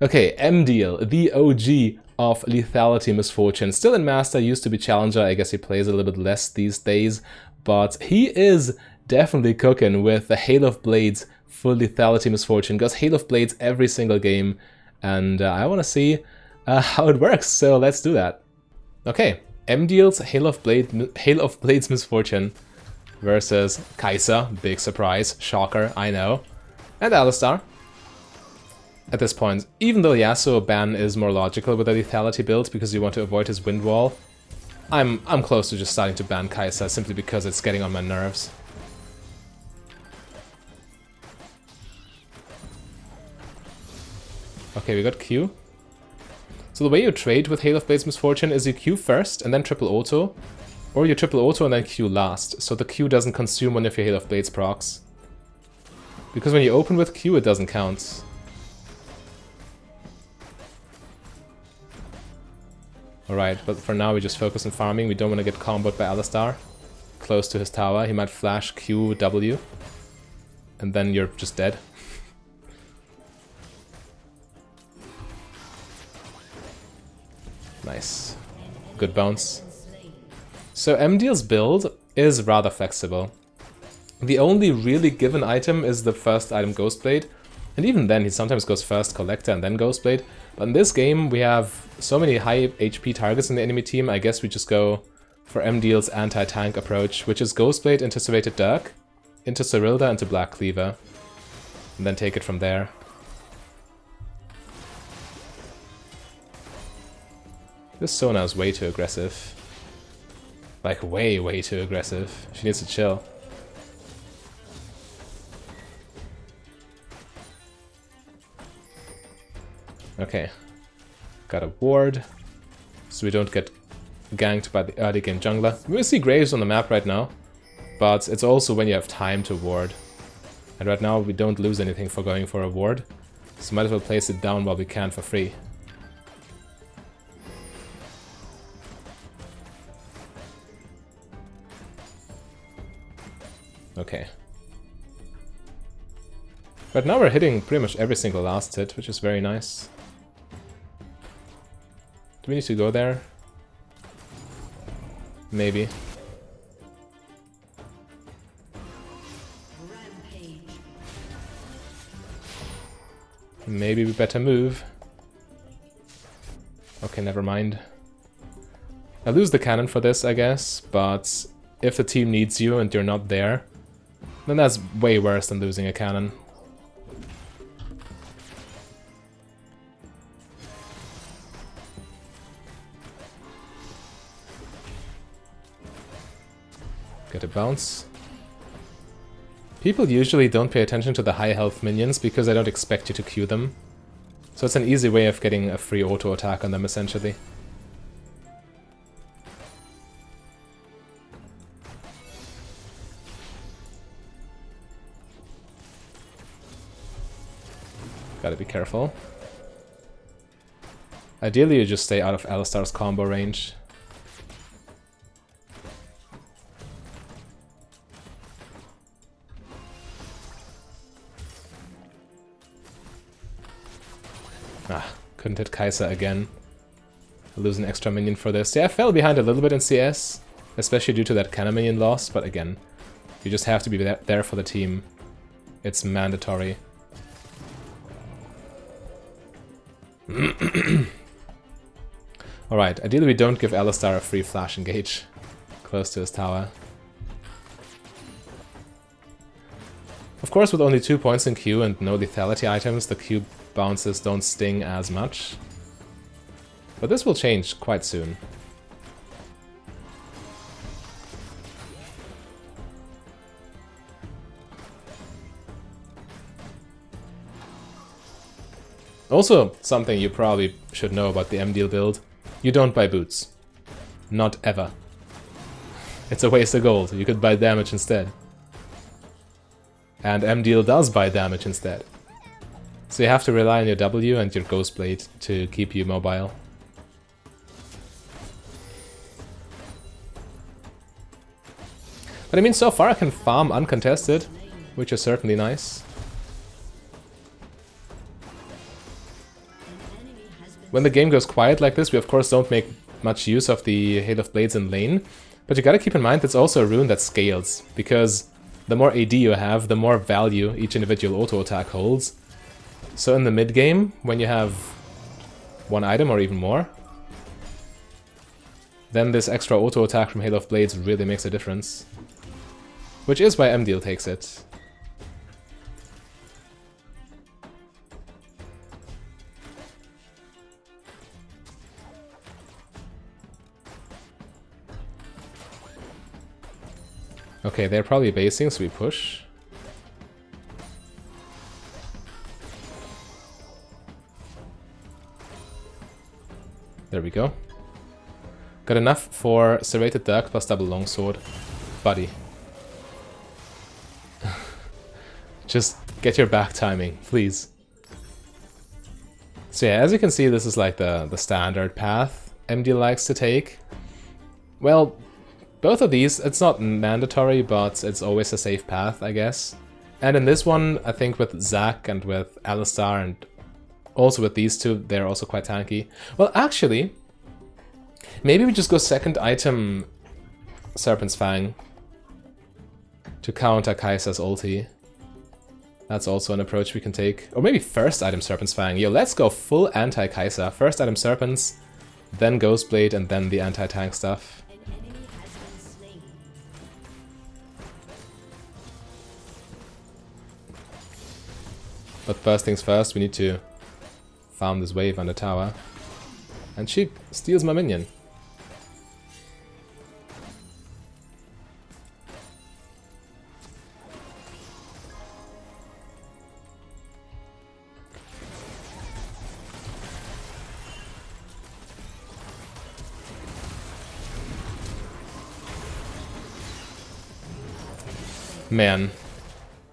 Okay, Emdiel, the OG of Lethality Misfortune. Still in Master, used to be Challenger. I guess he plays a little bit less these days. But he is definitely cooking with the Hail of Blades for Lethality Misfortune. Goes Hail of Blades every single game. And I want to see how it works. So let's do that. Okay, Emdiel's Hail of Blades Misfortune versus Kai'Sa. Big surprise. Shocker, I know. And Alistar. At this point, even though Yasuo ban is more logical with a lethality build because you want to avoid his wind wall, I'm close to just starting to ban Kai'Sa simply because it's getting on my nerves. Okay, we got Q. So the way you trade with Hail of Blades Misfortune is you Q first and then triple auto, or you triple auto and then Q last, so the Q doesn't consume one of your Hail of Blades procs. Because when you open with Q, it doesn't count. Alright, but for now we just focus on farming. We don't want to get comboed by Alistar. Close to his tower. He might flash Q, W. And then you're just dead. Nice. Good bounce. So Emdiel's build is rather flexible. The only really given item is the first item Ghostblade. And even then he sometimes goes first Collector and then Ghostblade. But in this game, we have so many high HP targets in the enemy team, I guess we just go for Emdiel's anti-tank approach, which is Ghostblade into Serrated Dirk, into Cyrilda, into Black Cleaver, and then take it from there. This Sona is way too aggressive. Like, way too aggressive. She needs to chill. Okay, got a ward, so we don't get ganked by the early game jungler. We see Graves on the map right now, but it's also when you have time to ward. And right now we don't lose anything for going for a ward, so might as well place it down while we can for free. Okay. Right now we're hitting pretty much every single last hit, which is very nice. Do we need to go there? Maybe. Maybe we better move. Okay, never mind. I lose the cannon for this, I guess, but if the team needs you and you're not there, then that's way worse than losing a cannon. Get a bounce. People usually don't pay attention to the high health minions because I don't expect you to Q them. So it's an easy way of getting a free auto attack on them essentially. Gotta be careful. Ideally you just stay out of Alistar's combo range. Couldn't hit Kai'Sa again. I'll lose an extra minion for this. Yeah, I fell behind a little bit in CS, especially due to that cannon minion loss, but again, you just have to be there for the team. It's mandatory. Alright, ideally we don't give Alistar a free flash engage close to his tower. Of course, with only 2 points in Q and no lethality items, the Q bounces don't sting as much. But this will change quite soon. Also, something you probably should know about the Emdiel build, you don't buy boots. Not ever. It's a waste of gold, you could buy damage instead. And Emdiel does buy damage instead. So you have to rely on your W and your Ghostblade to keep you mobile. But I mean, so far I can farm uncontested, which is certainly nice. When the game goes quiet like this, we of course don't make much use of the Hail of Blades in lane, but you gotta keep in mind it's also a rune that scales, because the more AD you have, the more value each individual auto attack holds. So in the mid game, when you have one item or even more, then this extra auto attack from Hail of Blades really makes a difference. Which is why Emdiel takes it. Okay, they're probably basing, so we push. There we go. Got enough for Serrated Dirk plus double longsword. Buddy. Just get your back timing, please. So yeah, as you can see, this is like the standard path Emdiel likes to take. Well, both of these, it's not mandatory, but it's always a safe path, I guess. And in this one, I think with Zac and with Alistar and also with these two, they're also quite tanky. Well, actually, maybe we just go second item Serpent's Fang to counter Kai'Sa's ulti. That's also an approach we can take. Or maybe first item Serpent's Fang. Yo, let's go full anti-Kai'Sa. First item Serpents, then Ghostblade, and then the anti-tank stuff. But first things first, we need to farm this wave on the tower. And she steals my minion. Man,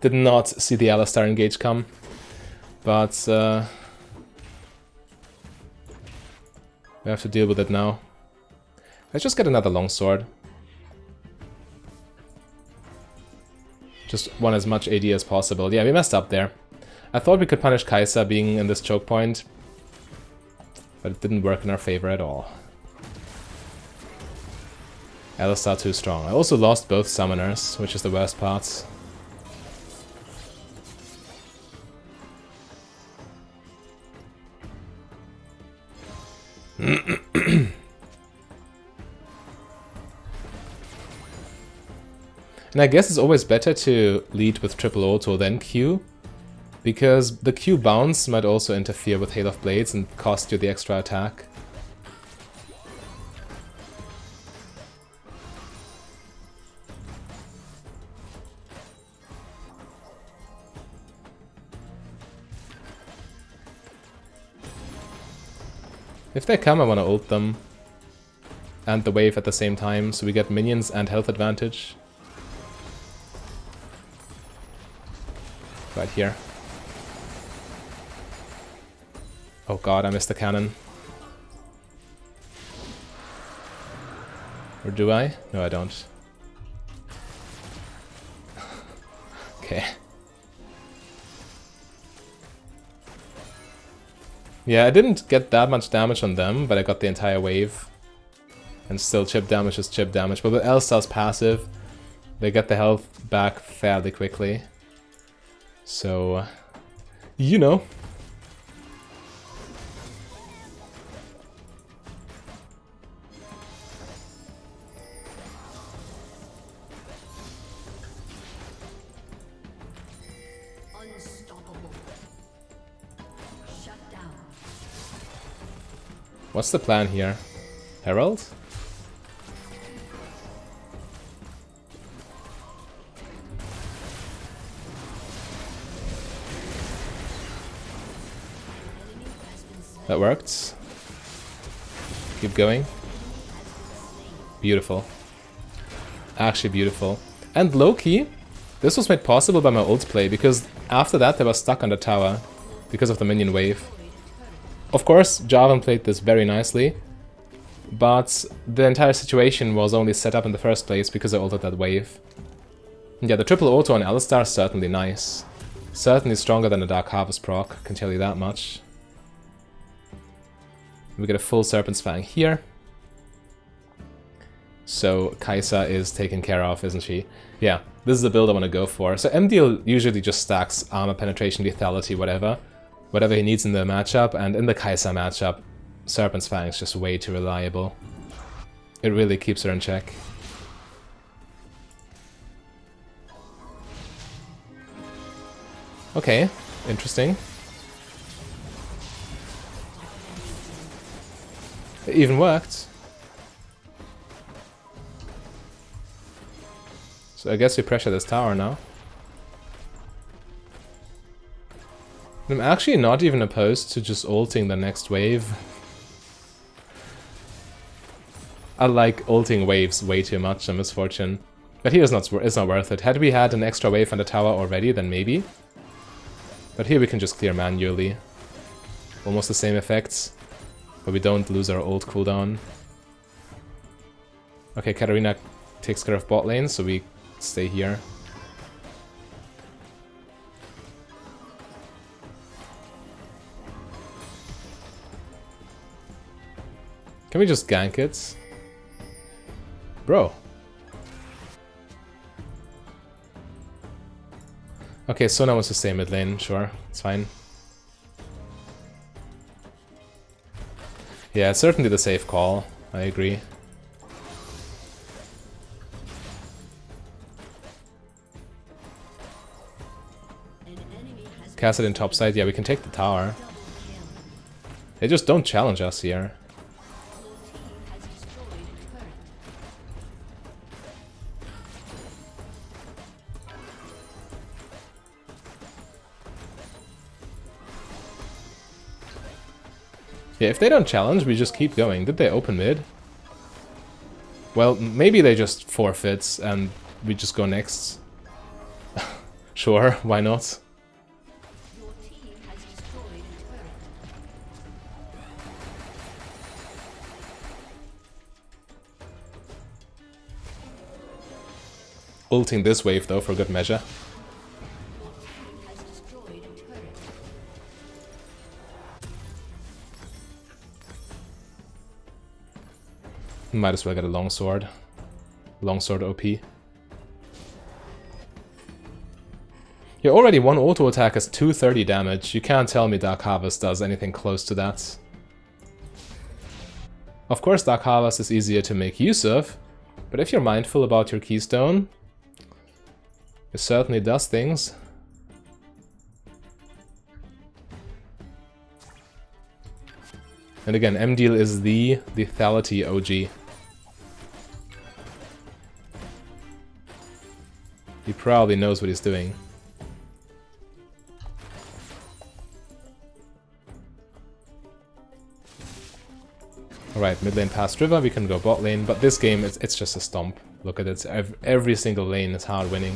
did not see the Alistar engage come. But we have to deal with it now. Let's just get another longsword. Just want as much AD as possible. Yeah, we messed up there. I thought we could punish Kai'Sa being in this choke point, but it didn't work in our favor at all. Alistar too strong. I also lost both summoners, which is the worst part. And I guess it's always better to lead with triple auto than Q, because the Q bounce might also interfere with Hail of Blades and cost you the extra attack. If they come, I want to ult them and the wave at the same time, so we get minions and health advantage. Right here. Oh god, I missed the cannon. Or do I? No, I don't. Okay. Yeah, I didn't get that much damage on them, but I got the entire wave. And still chip damage is chip damage. But with Alistar's passive, they get the health back fairly quickly. So, you know. What's the plan here? Herald? That worked. Keep going. Beautiful. Actually beautiful. And low-key, this was made possible by my ult play, because after that they were stuck on the tower because of the minion wave. Of course, Jarvan played this very nicely, but the entire situation was only set up in the first place because I ulted that wave. And yeah, the triple auto on Alistar is certainly nice. Certainly stronger than the Dark Harvest proc, can tell you that much. We get a full Serpent's Fang here. So Kai'Sa is taken care of, isn't she? Yeah, this is the build I want to go for. So Emdiel usually just stacks armor, penetration, lethality, whatever he needs in the matchup, and in the Kai'Sa matchup, Serpent's Fang is just way too reliable. It really keeps her in check. Okay, interesting. It even worked. So I guess we pressure this tower now. I'm actually not even opposed to just ulting the next wave. I like ulting waves way too much on Misfortune. But here it's not worth it. Had we had an extra wave on the tower already, then maybe. But here we can just clear manually. Almost the same effects, but we don't lose our ult cooldown. Okay, Katarina takes care of bot lane, so we stay here. Can we just gank it? Bro. Okay, Sona wants to stay mid lane, sure, it's fine. Yeah, it's certainly the safe call, I agree. Cast it in topside, yeah, we can take the tower. They just don't challenge us here. Yeah, if they don't challenge, we just keep going. Did they open mid? Well, maybe they just forfeit and we just go next. Sure, why not? Ulting this wave though for good measure. Might as well get a longsword. Longsword OP. Yeah, already one auto attack is 230 damage. You can't tell me Dark Harvest does anything close to that. Of course Dark Harvest is easier to make use of, but if you're mindful about your keystone, it certainly does things. And again, Emdiel is the lethality OG. He probably knows what he's doing. Alright, mid lane past river, we can go bot lane, but this game, it's just a stomp. Look at it, every single lane is hard winning.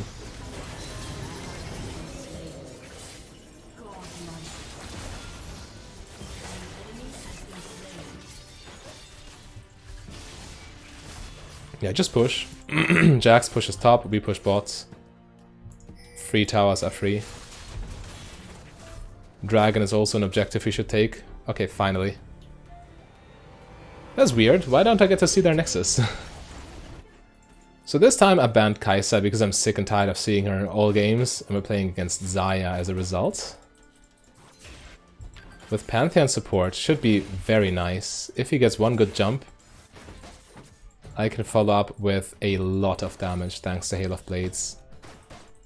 Yeah, just push. Jax pushes top, we push bots. Free towers are free. Dragon is also an objective we should take. Okay, finally. That's weird, why don't I get to see their nexus? So this time I banned Kai'Sa because I'm sick and tired of seeing her in all games, and we're playing against Xayah as a result. With Pantheon support, should be very nice. If he gets one good jump, I can follow up with a lot of damage thanks to Hail of Blades.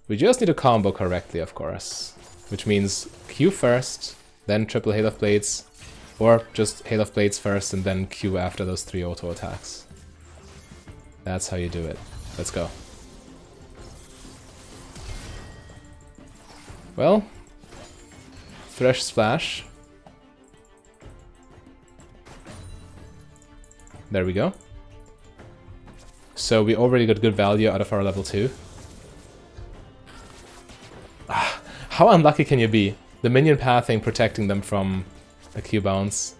We just need to combo correctly, of course. Which means Q first, then triple Hail of Blades, or just Hail of Blades first and then Q after those 3 auto attacks. That's how you do it. Let's go. Well, Thresh Splash. There we go. So we already got good value out of our level 2. How unlucky can you be? The minion pathing protecting them from a Q bounce.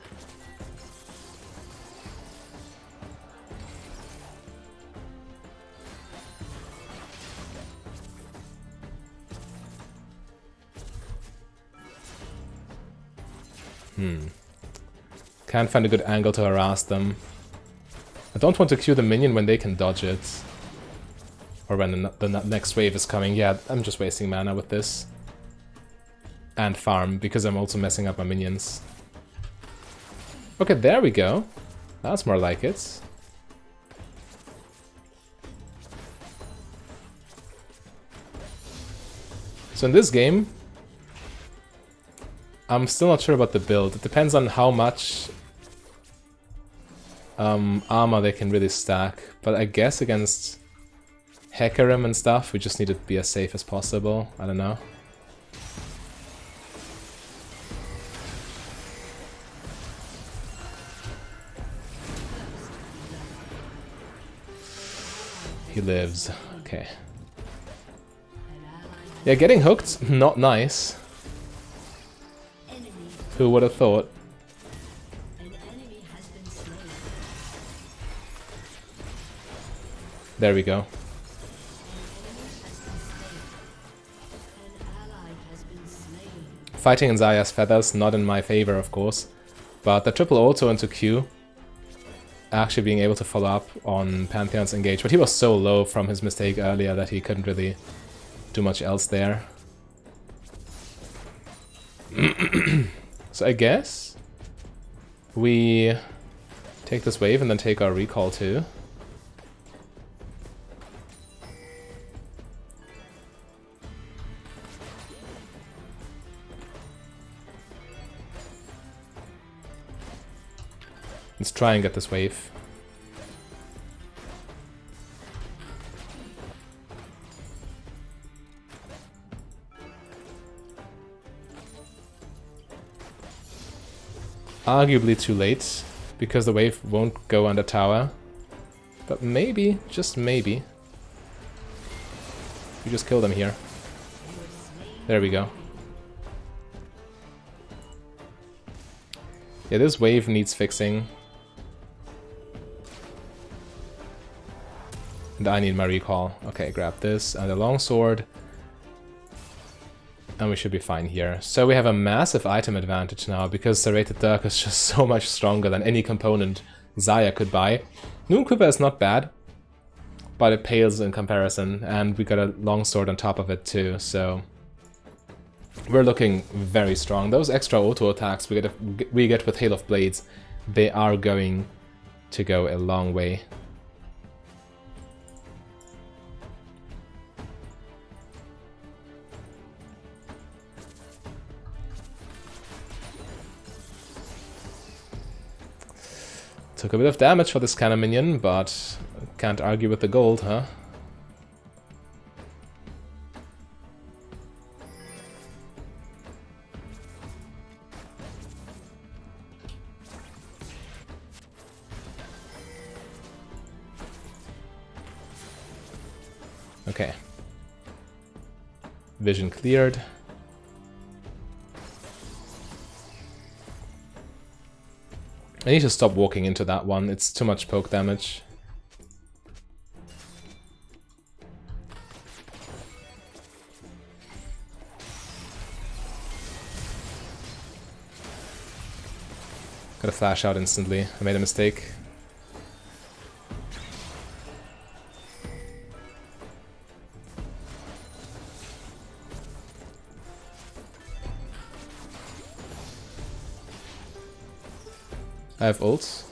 Can't find a good angle to harass them. I don't want to Q the minion when they can dodge it. Or when the next wave is coming. Yeah, I'm just wasting mana with this. And farm, because I'm also messing up my minions. Okay, there we go. That's more like it. So in this game, I'm still not sure about the build. It depends on how much armor they can really stack. But I guess against Hecarim and stuff, we just need to be as safe as possible. I don't know. He lives. Okay. Yeah, getting hooked, not nice. Who would have thought? There we go. Fighting in Zaya's feathers, not in my favor, of course. But the triple auto into Q, actually being able to follow up on Pantheon's engage. But he was so low from his mistake earlier that he couldn't really do much else there. So I guess we take this wave and then take our recall too. Let's try and get this wave. Arguably too late, because the wave won't go under tower. But maybe, just maybe, we just kill them here. There we go. Yeah, this wave needs fixing. And I need my recall. Okay, grab this and a longsword. And we should be fine here. So we have a massive item advantage now, because Serrated Dirk is just so much stronger than any component Zaya could buy. Noonquiver is not bad, but it pales in comparison, and we got a longsword on top of it too, so we're looking very strong. Those extra auto attacks we get with Hail of Blades, they are going to go a long way. Took a bit of damage for this kind of minion, but can't argue with the gold, huh? Okay. Vision cleared. I need to stop walking into that one, it's too much poke damage. Gotta flash out instantly, I made a mistake. I have ults.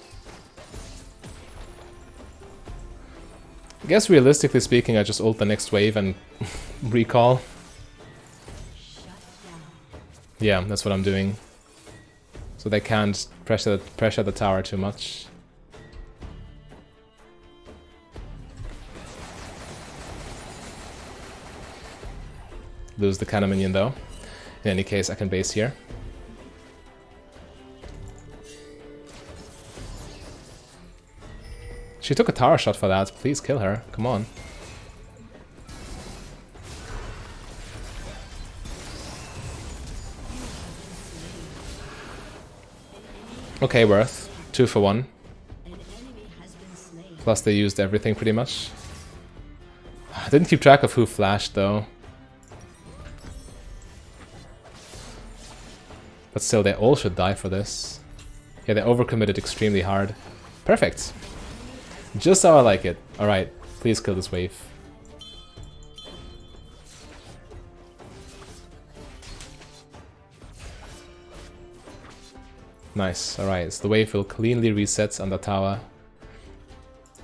I guess realistically speaking, I just ult the next wave and recall. Yeah, that's what I'm doing. So they can't pressure the tower too much. Lose the cannon minion though. In any case, I can base here. She took a tower shot for that. Please kill her. Come on. Okay, worth. 2 for 1. Plus they used everything pretty much. I didn't keep track of who flashed though. But still, they all should die for this. Yeah, they overcommitted extremely hard. Perfect. Just how I like it. Alright, please kill this wave. Nice, alright, so the wave will cleanly reset on the tower.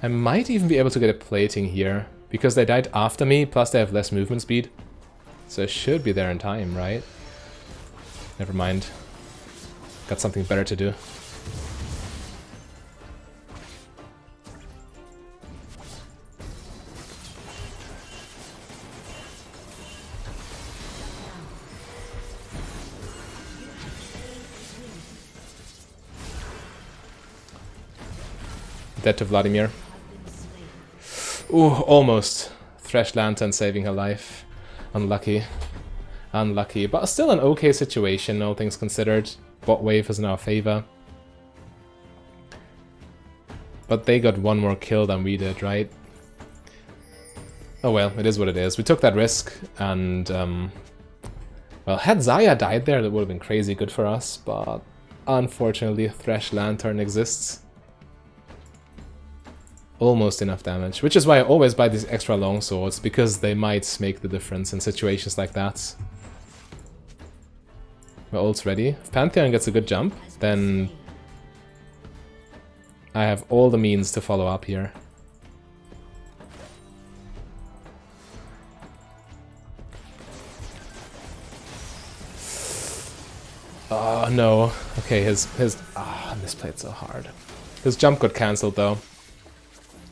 I might even be able to get a plating here, because they died after me, plus they have less movement speed. So I should be there in time, right? Never mind. Got something better to do. Dead to Vladimir. Ooh, almost. Thresh Lantern saving her life. Unlucky. Unlucky. But still an okay situation, all things considered. Bot wave is in our favor. But they got one more kill than we did, right? Oh well, it is what it is. We took that risk, and well, had Xayah died there, that would have been crazy good for us, but unfortunately Thresh Lantern exists. Almost enough damage, which is why I always buy these extra long swords, because they might make the difference in situations like that. My ult's ready. If Pantheon gets a good jump, then I have all the means to follow up here. Oh no. Okay, his I misplayed so hard. His jump got cancelled though.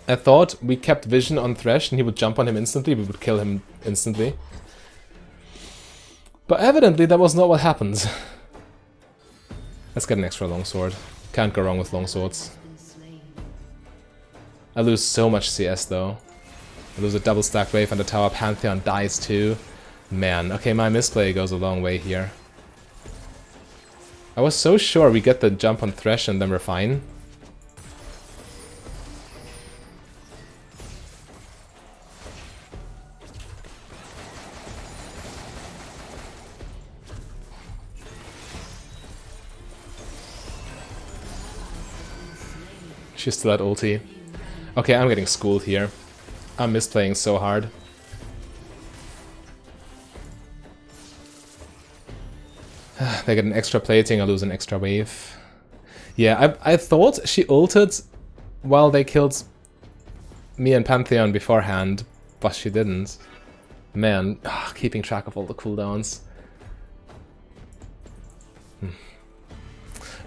I thought we kept vision on Thresh and he would jump on him instantly, we would kill him instantly. But evidently that was not what happens. Let's get an extra longsword. Can't go wrong with longswords. I lose so much CS though. I lose a double stack wave and the tower Pantheon dies too. Man, okay, my misplay goes a long way here. I was so sure we get the jump on Thresh and then we're fine. She's still at ulti. Okay, I'm getting schooled here. I'm misplaying so hard. They get an extra plating, I lose an extra wave. Yeah, I thought she ulted while they killed me and Pantheon beforehand, but she didn't. Man, keeping track of all the cooldowns.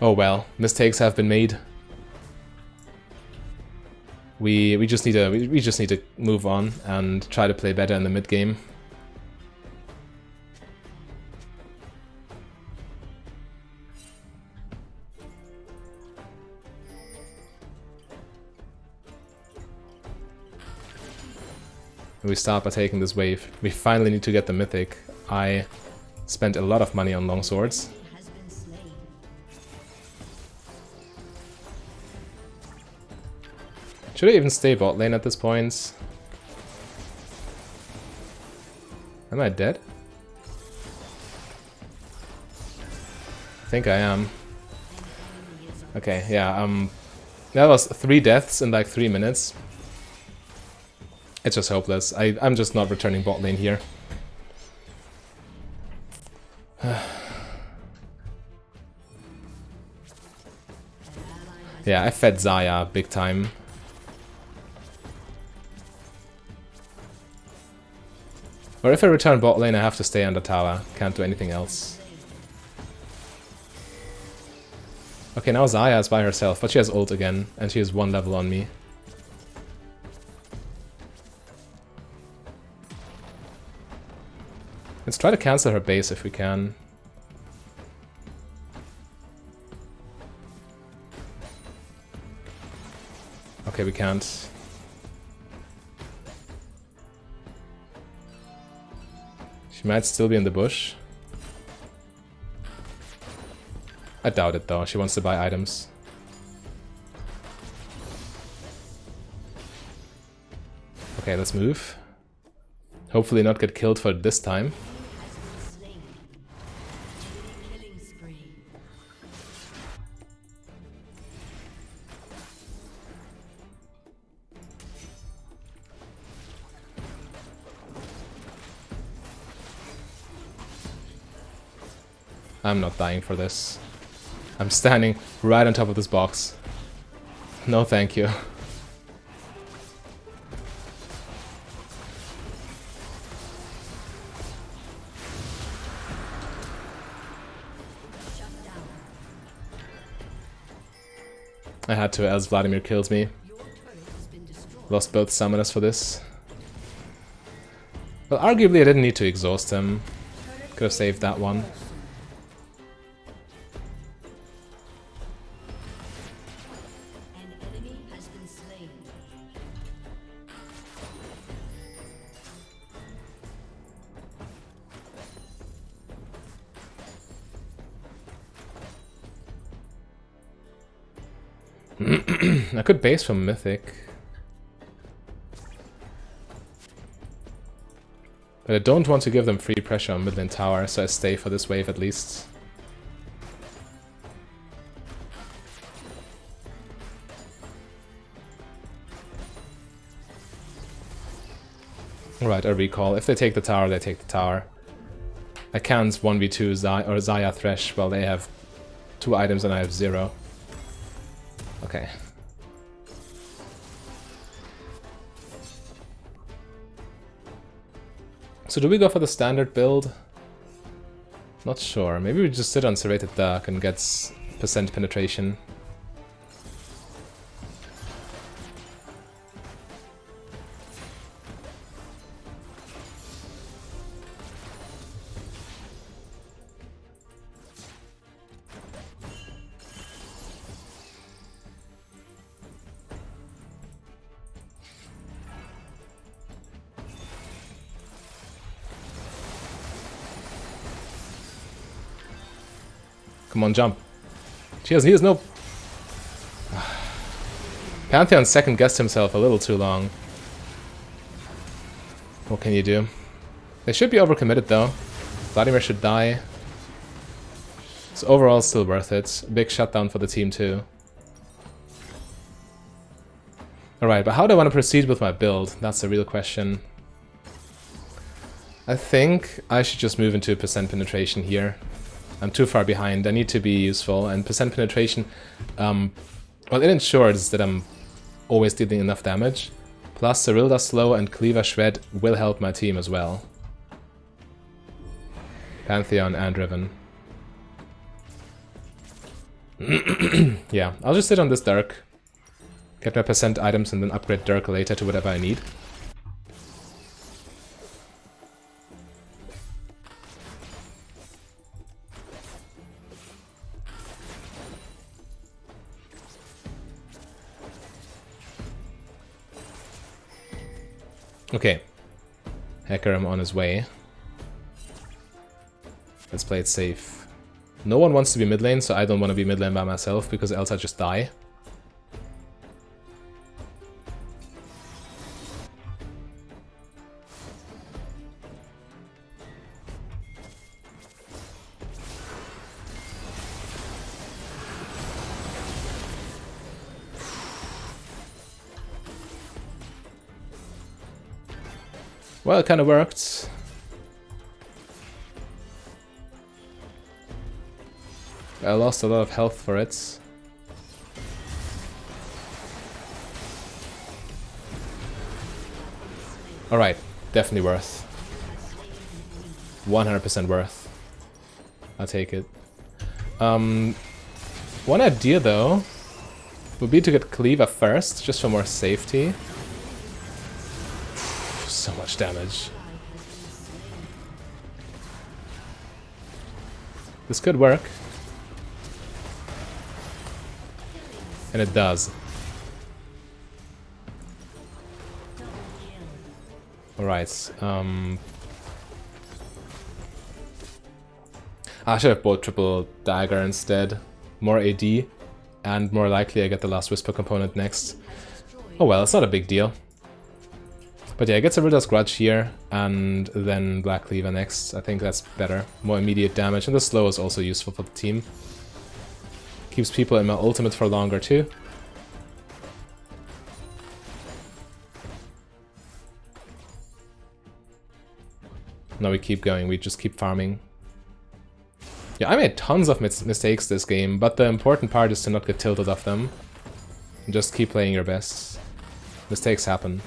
Oh well, mistakes have been made. We just need to move on and try to play better in the mid game. We start by taking this wave. We finally need to get the mythic. I spent a lot of money on longswords. Should I even stay bot lane at this point? Am I dead? I think I am. Okay, yeah, that was 3 deaths in like 3 minutes. It's just hopeless. I'm just not returning bot lane here. Yeah, I fed Xayah big time. Or if I return bot lane, I have to stay on the tower. Can't do anything else. Okay, now Xayah is by herself, but she has ult again, and she is 1 level on me. Let's try to cancel her base if we can. Okay, we can't. She might still be in the bush. I doubt it though, she wants to buy items. Okay, let's move. Hopefully not get killed for this time. I'm not dying for this. I'm standing right on top of this box. No thank you. I had to, else Vladimir kills me. Lost both summoners for this. Well, arguably I didn't need to exhaust him. Could have saved that one. I could base from Mythic. But I don't want to give them free pressure on mid lane tower, so I stay for this wave at least. Alright, I recall. If they take the tower, they take the tower. I can't 1v2 Xayah Thresh while they have 2 items and I have 0. Okay. So do we go for the standard build? Not sure. Maybe we just sit on Serrated Dark and get % penetration. Come on, jump. Cheers, he has no... Pantheon second-guessed himself a little too long. What can you do? They should be overcommitted though. Vladimir should die. So overall, still worth it. Big shutdown for the team too. Alright, but how do I want to proceed with my build? That's the real question. I think I should just move into % penetration here. I'm too far behind. I need to be useful, and % penetration, well, it ensures that I'm always dealing enough damage. Plus, Cyrilda Slow and Cleaver Shred will help my team as well. Pantheon and Riven. Yeah, I'll just sit on this Dirk. Get my % items and then upgrade Dirk later to whatever I need. Okay. Hecarim on his way. Let's play it safe. No one wants to be mid lane, so I don't want to be mid lane by myself, because else I just die. Well, it kind of worked. I lost a lot of health for it. Alright, definitely worth. 100% worth. I'll take it. One idea though would be to get Cleaver first, just for more safety. So much damage. This could work. And it does. Alright, I should have bought triple dagger instead. More AD, and more likely I get the last whisper component next. Oh well, it's not a big deal. But yeah, I get Cyrilda's Grudge here, and then Black Cleaver next. I think that's better. More immediate damage, and the slow is also useful for the team. Keeps people in my ultimate for longer too. Now we keep going, we just keep farming. Yeah, I made tons of mistakes this game, but the important part is to not get tilted off them. And just keep playing your best. Mistakes happen.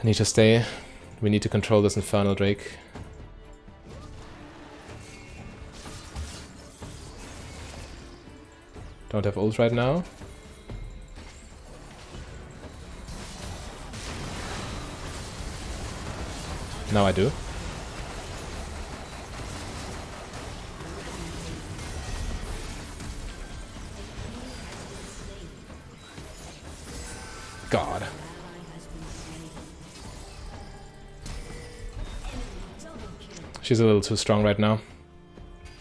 I need to stay. We need to control this Infernal Drake. Don't have ult right now. Now I do. God. She's a little too strong right now.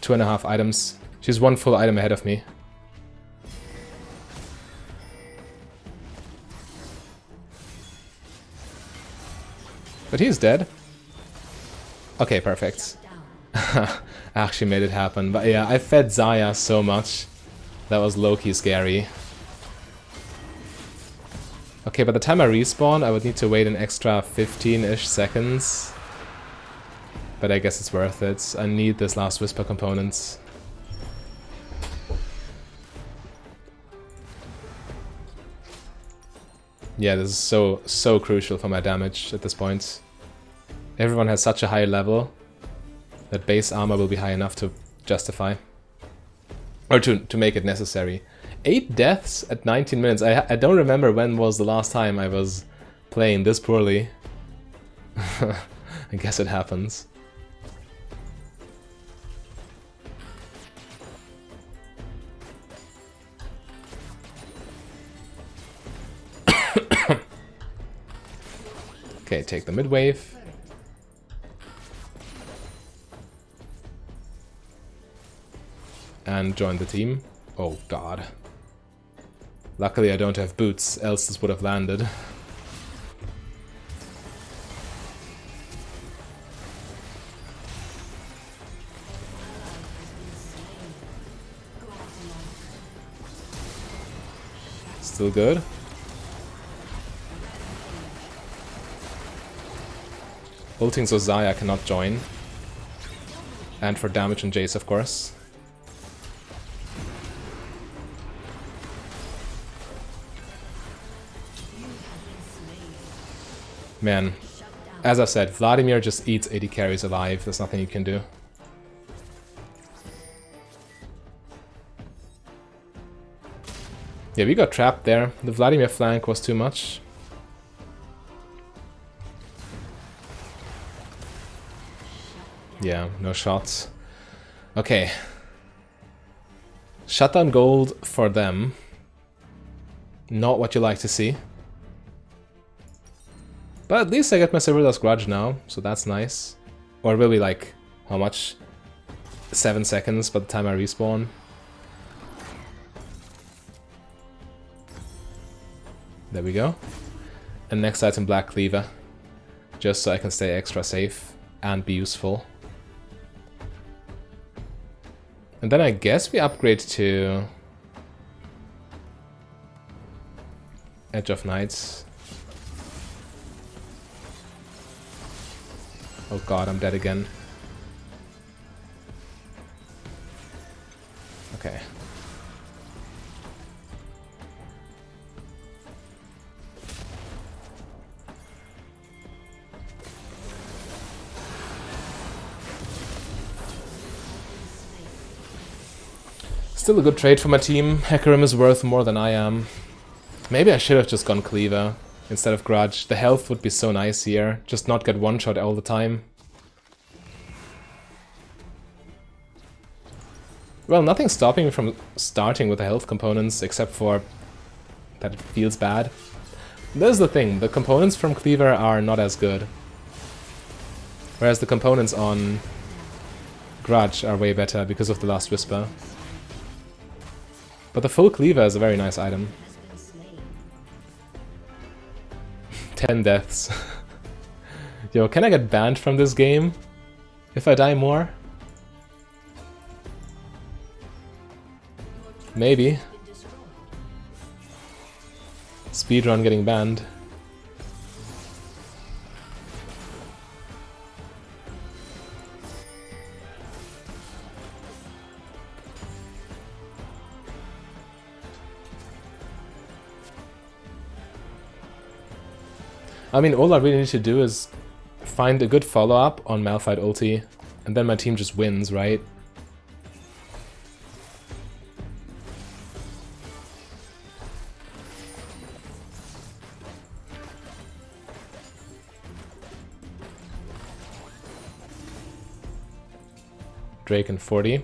2.5 items. She's 1 full item ahead of me. But he's dead. Okay, perfect. I actually made it happen. But yeah, I fed Xayah so much. That was low-key scary. Okay, by the time I respawn, I would need to wait an extra 15-ish seconds. But I guess it's worth it. I need this last Whisper component. Yeah, this is so crucial for my damage at this point. Everyone has such a high level that base armor will be high enough to justify. Or to make it necessary. 8 deaths at 19 minutes. I don't remember when was the last time I was playing this poorly. I guess it happens. Okay, take the mid wave. And join the team. Oh god. Luckily I don't have boots, else this would have landed. Still good. Ulting so Xayah cannot join. And for damage and Jace, of course. Man, as I said, Vladimir just eats 80 carries alive. There's nothing you can do. Yeah, we got trapped there. The Vladimir flank was too much. Yeah, no shots. Okay. Shutdown gold for them. Not what you like to see. But at least I get my Severila's Grudge now, so that's nice. Or it will be like, how much? 7 seconds by the time I respawn. There we go. And next item, Black Cleaver. Just so I can stay extra safe and be useful. And then I guess we upgrade to Edge of Nights. Oh god, I'm dead again. Okay. Still a good trade for my team. Hecarim is worth more than I am. Maybe I should have just gone Cleaver instead of Grudge. The health would be so nice here. Just not get one shot all the time. Well, nothing's stopping me from starting with the health components except for that it feels bad. There's the thing, the components from Cleaver are not as good. Whereas the components on Grudge are way better because of the Last Whisper. But the full Cleaver is a very nice item. 10 deaths. Yo, can I get banned from this game if I die more? Maybe. Speedrun getting banned. I mean, all I really need to do is find a good follow-up on Malphite ulti, and then my team just wins, right? Drake and 40.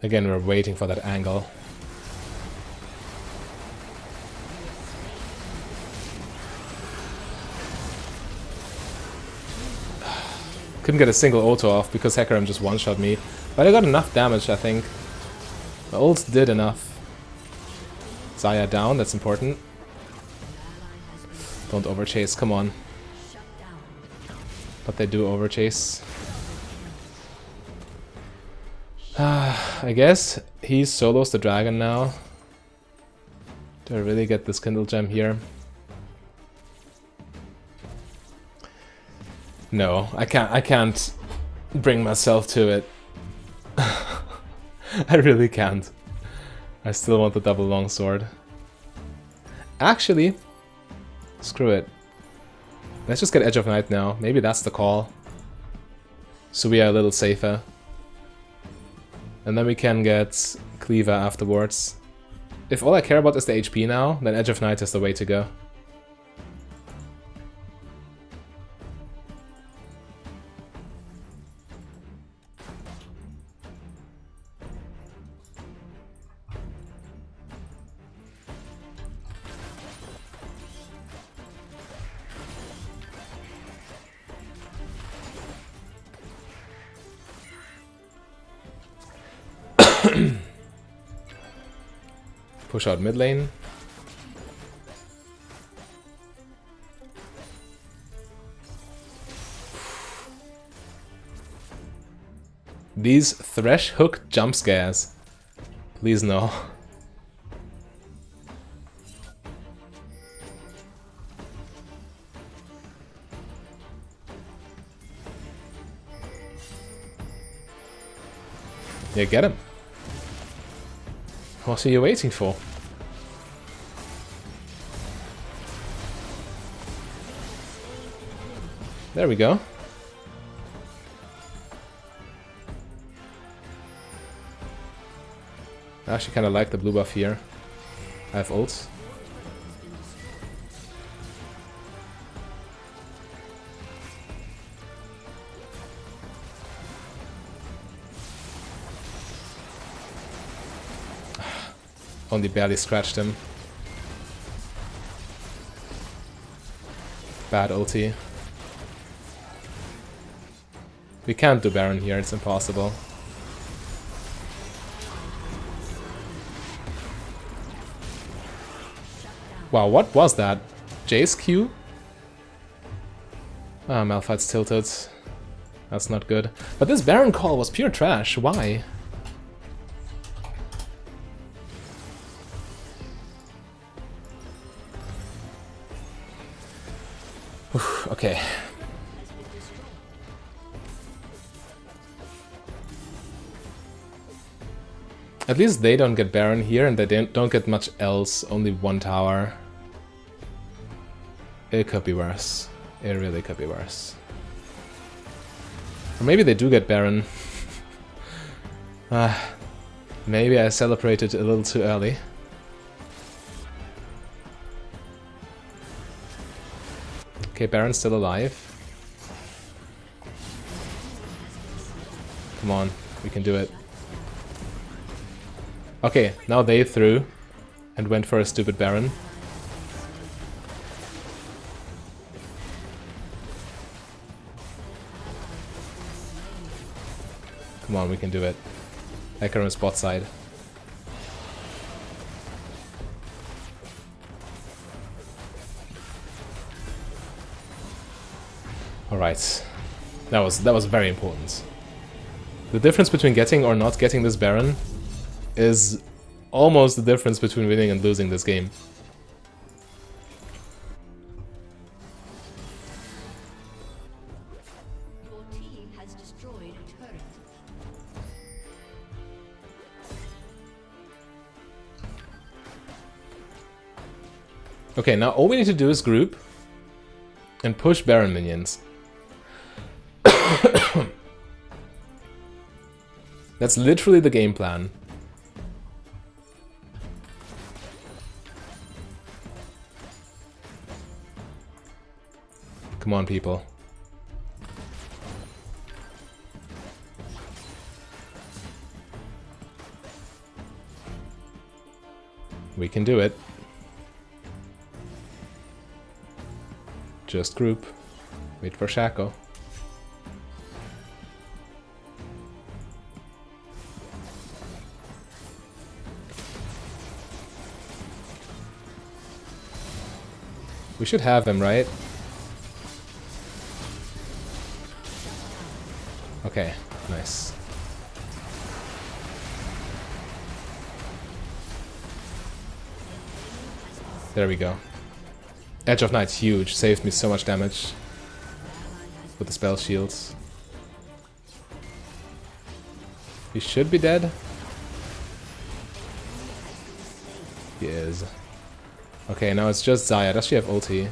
Again, we're waiting for that angle. Couldn't get a single auto off because Hecarim just one-shot me. But I got enough damage, I think. My ult did enough. Xayah down, that's important. Don't overchase, come on. But they do overchase. I guess he solos the dragon now. Do I really get this Kindle Gem here? No, I can't bring myself to it. I really can't. I still want the double longsword. Actually, screw it. Let's just get Edge of Night now. Maybe that's the call. So we are a little safer. And then we can get Cleaver afterwards. If all I care about is the HP now, then Edge of Night is the way to go. Push out mid lane. These Thresh Hook jump scares. Please no. Yeah, get him. What are you waiting for? There we go. I actually kind of like the blue buff here. I have ults. Only barely scratched him. Bad ulti. We can't do Baron here, it's impossible. Wow, what was that? Jace Q? Ah, Malphite's tilted. That's not good. But this Baron call was pure trash, why? Oof, okay. At least they don't get Baron here, and they don't get much else, only one tower. It could be worse. It really could be worse. Or maybe they do get Baron. Maybe I celebrated a little too early. Okay, Baron's still alive. Come on, we can do it. Okay, now they threw and went for a stupid Baron. Come on, we can do it. Hecarim's bot side. Alright. That was very important. The difference between getting or not getting this Baron is almost the difference between winning and losing this game. Your team has destroyed a turret. Okay, now all we need to do is group and push Baron minions. That's literally the game plan. Come on, people. We can do it. Just group. Wait for Shaco. We should have him, right? Okay, nice. There we go. Edge of Night's huge, saved me so much damage with the spell shields. He should be dead. He is. Okay, now it's just Xayah. Does she have ulti?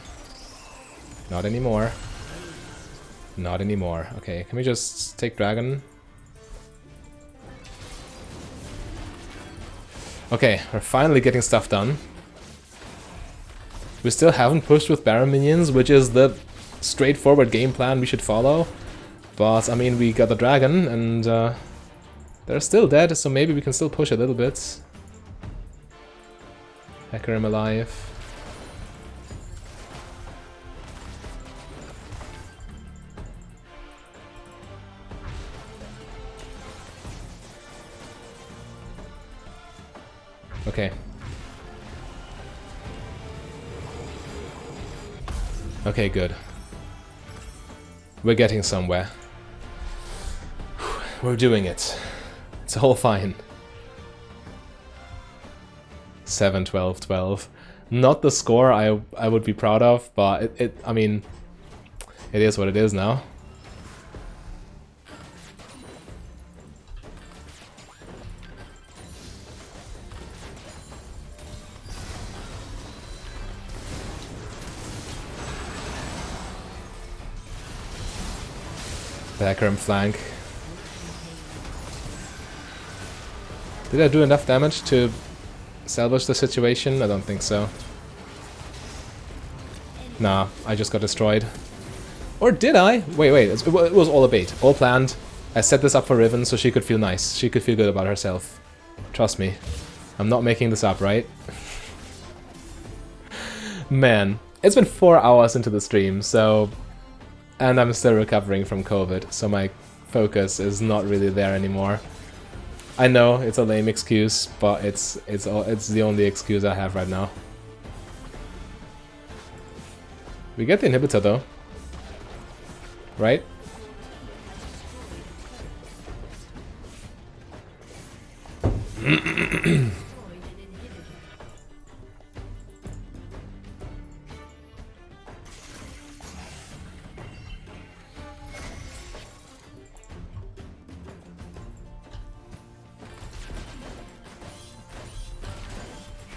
Not anymore. Not anymore. Okay, can we just take Dragon? Okay, we're finally getting stuff done. We still haven't pushed with Baron minions, which is the straightforward game plan we should follow. But, I mean, we got the Dragon, and they're still dead, so maybe we can still push a little bit. Hecarim alive. Okay. Okay, good. We're getting somewhere. We're doing it. It's all fine. 7, 12, 12. Not the score I would be proud of, but I mean, it is what it is now. The Hecarim flank. Did I do enough damage to salvage the situation? I don't think so. Nah, I just got destroyed. Or did I? Wait, it was all a bait. All planned. I set this up for Riven so she could feel nice. She could feel good about herself. Trust me. I'm not making this up, right? Man, it's been 4 hours into the stream, so... And I'm still recovering from COVID, so my focus is not really there anymore. I know it's a lame excuse, but it's the only excuse I have right now. We get the inhibitor though, right?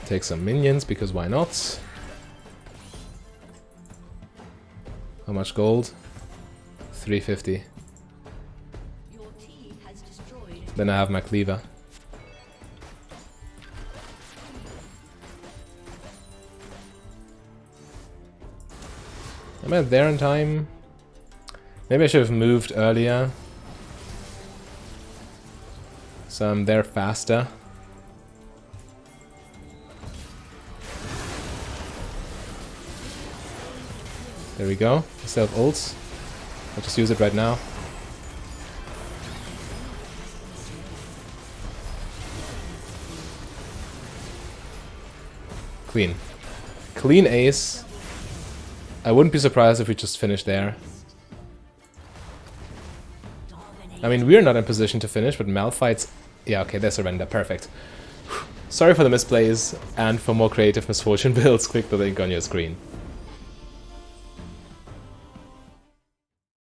Take some minions, because why not? How much gold? 350. Then I have my cleaver. Am I there in time? Maybe I should have moved earlier, so I'm there faster. There we go. I still have ults. I'll just use it right now. Queen. Clean ace. I wouldn't be surprised if we just finish there. I mean, we're not in position to finish, but Malphite's... Yeah, okay, they surrender. Perfect. Sorry for the misplays, and for more creative misfortune builds, click the link on your screen.